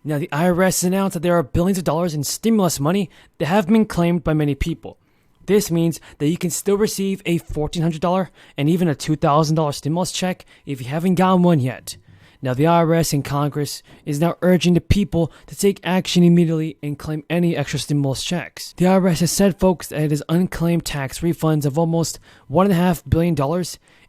Now, the IRS announced that there are billions of dollars in stimulus money that have been claimed by many people. This means that you can still receive a $1,400 and even a $2,000 stimulus check if you haven't gotten one yet. Now, the IRS and Congress is now urging the people to take action immediately and claim any extra stimulus checks. The IRS has said, folks, that it has unclaimed tax refunds of almost $1.5 billion,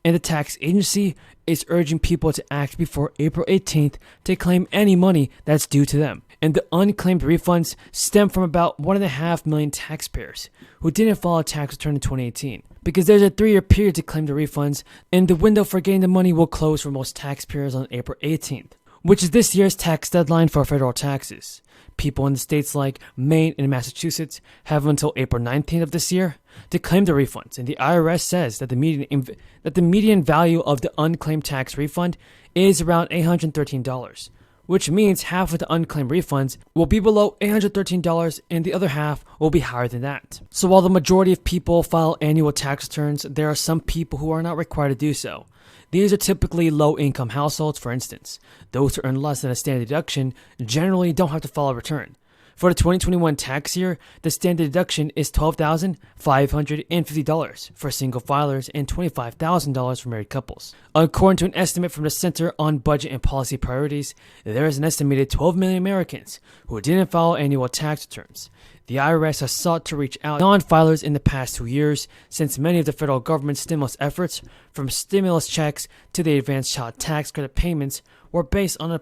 and the tax agency is urging people to act before April 18th to claim any money that's due to them. And the unclaimed refunds stem from about 1.5 million taxpayers who didn't file a tax return in 2018. Because there's a 3-year period to claim the refunds, and the window for getting the money will close for most taxpayers on April 18th, which is this year's tax deadline for federal taxes. People in the states like Maine and Massachusetts have until April 19th of this year to claim the refunds, and the IRS says that the median value of the unclaimed tax refund is around $813, which means half of the unclaimed refunds will be below $813 and the other half will be higher than that. So while the majority of people file annual tax returns, there are some people who are not required to do so. These are typically low-income households, for instance. Those who earn less than a standard deduction generally don't have to file a return. For the 2021 tax year, the standard deduction is $12,550 for single filers and $25,000 for married couples. According to an estimate from the Center on Budget and Policy Priorities, there is an estimated 12 million Americans who didn't file annual tax returns. The IRS has sought to reach out to non-filers in the past 2 years, since many of the federal government's stimulus efforts, from stimulus checks to the advanced child tax credit payments, were based on a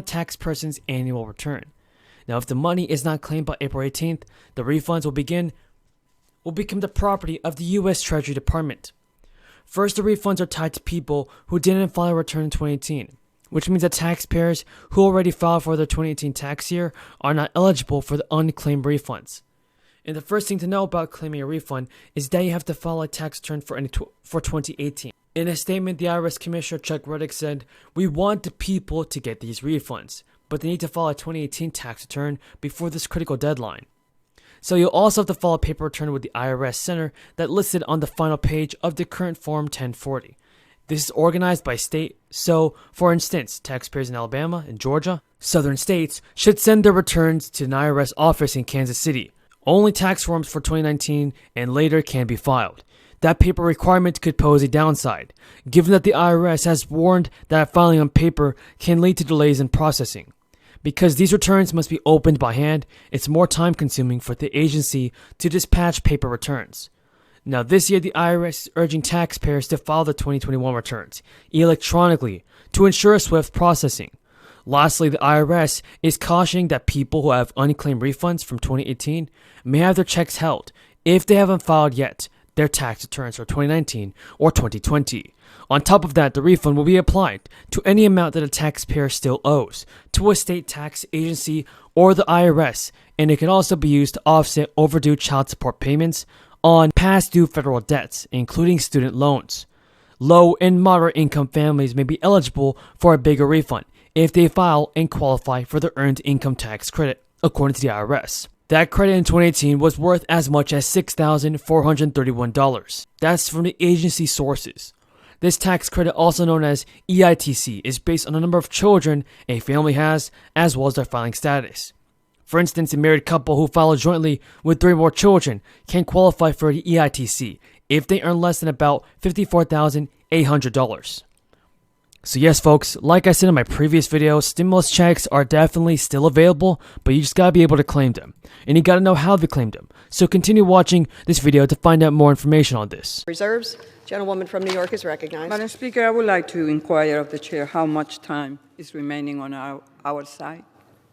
tax person's annual return. Now, if the money is not claimed by April 18th, the refunds will become the property of the U.S. Treasury Department. First, the refunds are tied to people who didn't file a return in 2018, which means that taxpayers who already filed for their 2018 tax year are not eligible for the unclaimed refunds. And the first thing to know about claiming a refund is that you have to file a tax return for 2018. In a statement, the IRS Commissioner Chuck Reddick said, "We want the people to get these refunds, but they need to file a 2018 tax return before this critical deadline." So you'll also have to file a paper return with the IRS Center that listed on the final page of the current Form 1040. This is organized by state, so, for instance, taxpayers in Alabama and Georgia, southern states, should send their returns to an IRS office in Kansas City. Only tax forms for 2019 and later can be filed. That paper requirement could pose a downside, given that the IRS has warned that filing on paper can lead to delays in processing. Because these returns must be opened by hand, it's more time-consuming for the agency to dispatch paper returns. Now, this year, the IRS is urging taxpayers to file the 2021 returns electronically to ensure swift processing. Lastly, the IRS is cautioning that people who have unclaimed refunds from 2018 may have their checks held if they haven't filed yet their tax returns for 2019 or 2020. On top of that, the refund will be applied to any amount that a taxpayer still owes to a state tax agency or the IRS, and it can also be used to offset overdue child support payments on past due federal debts, including student loans. Low and moderate income families may be eligible for a bigger refund if they file and qualify for the earned income tax credit, according to the IRS. That credit in 2018 was worth as much as $6,431. That's from the agency sources. This tax credit, also known as EITC, is based on the number of children a family has, as well as their filing status. For instance, a married couple who file jointly with 3 more children can qualify for the EITC if they earn less than about $54,800. So yes, folks, like I said in my previous video, stimulus checks are definitely still available, but you just gotta be able to claim them. And you gotta know how to claim them. So continue watching this video to find out more information on this. Reserves. Gentlewoman from New York is recognized. Madam Speaker, I would like to inquire of the chair how much time is remaining on our side.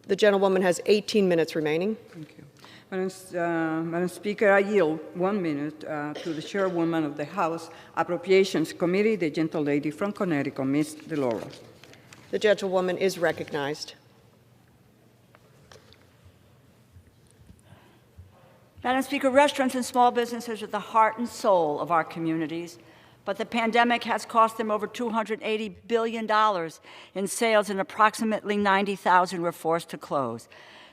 The gentlewoman has 18 minutes remaining. Thank you. Madam Speaker, I yield 1 minute to the chairwoman of the House Appropriations Committee, the gentle lady from Connecticut, Ms. DeLauro. The gentlewoman is recognized. Madam Speaker, restaurants and small businesses are the heart and soul of our communities, but the pandemic has cost them over $280 billion in sales, and approximately 90,000 were forced to close.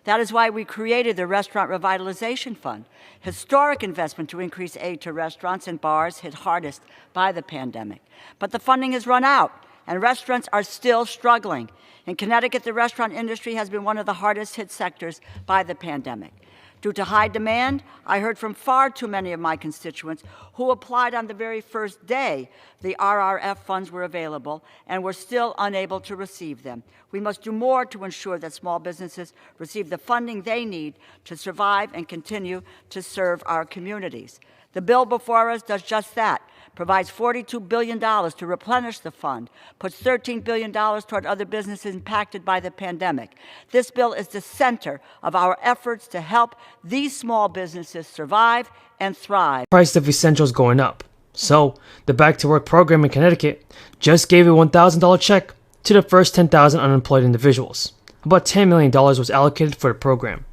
That is why we created the Restaurant Revitalization Fund, historic investment to increase aid to restaurants and bars hit hardest by the pandemic. But the funding has run out, and restaurants are still struggling. In Connecticut, the restaurant industry has been one of the hardest hit sectors by the pandemic. Due to high demand, I heard from far too many of my constituents who applied on the very first day the RRF funds were available and were still unable to receive them. We must do more to ensure that small businesses receive the funding they need to survive and continue to serve our communities. The bill before us does just that, provides $42 billion to replenish the fund, puts $13 billion toward other businesses impacted by the pandemic. This bill is the center of our efforts to help these small businesses survive and thrive. Price of essentials going up. So, the Back to Work program in Connecticut just gave a $1,000 check to the first 10,000 unemployed individuals. About $10 million was allocated for the program.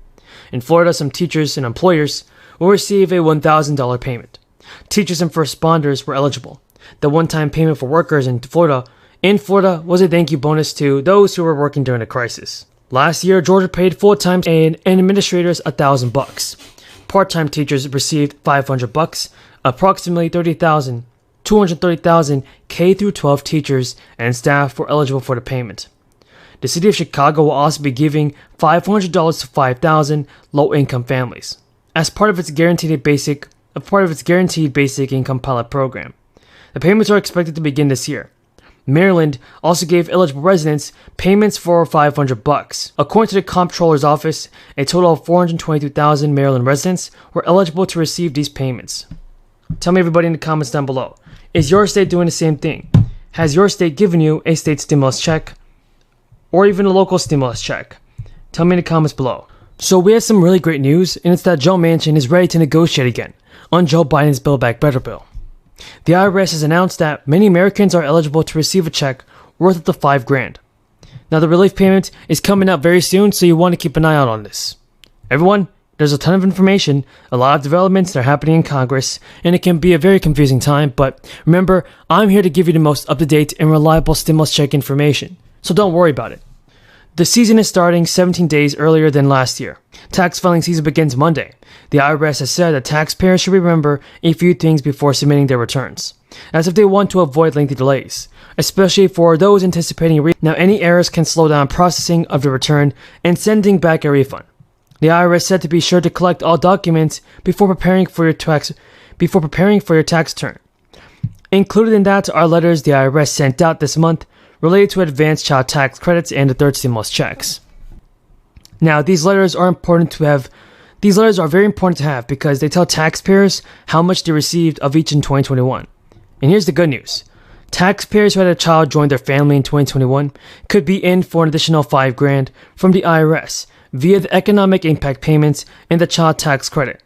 In Florida, some teachers and employers will receive a $1,000 payment. Teachers and first responders were eligible. The one-time payment for workers in Florida was a thank you bonus to those who were working during the crisis. Last year, Georgia paid full-time and administrators $1,000. Part-time teachers received $500. Approximately 230,000 K-12 teachers and staff were eligible for the payment. The city of Chicago will also be giving $500 to 5,000 low-income families as part of its guaranteed basic income pilot program. The payments are expected to begin this year. Maryland also gave eligible residents payments for $500. According to the Comptroller's Office, a total of 422,000 Maryland residents were eligible to receive these payments. Tell me, everybody, in the comments down below, is your state doing the same thing? Has your state given you a state stimulus check or even a local stimulus check? Tell me in the comments below. So we have some really great news, and it's that Joe Manchin is ready to negotiate again on Joe Biden's Build Back Better bill. The IRS has announced that many Americans are eligible to receive a check worth up to $5,000. Now, the relief payment is coming out very soon, so you want to keep an eye out on this. Everyone, there's a ton of information, a lot of developments that are happening in Congress, and it can be a very confusing time, but remember, I'm here to give you the most up-to-date and reliable stimulus check information, so don't worry about it. The season is starting 17 days earlier than last year. Tax filing season begins Monday. The IRS has said that taxpayers should remember a few things before submitting their returns, as if they want to avoid lengthy delays, especially for those anticipating Now, any errors can slow down processing of the return and sending back a refund. The IRS said to be sure to collect all documents before preparing for your tax return. Included in that are letters the IRS sent out this month related to advanced child tax credits and the third stimulus checks. Now, these letters are very important to have because they tell taxpayers how much they received of each in 2021. And here's the good news. Taxpayers who had a child join their family in 2021 could be in for an additional $5,000 from the IRS via the economic impact payments and the child tax credit.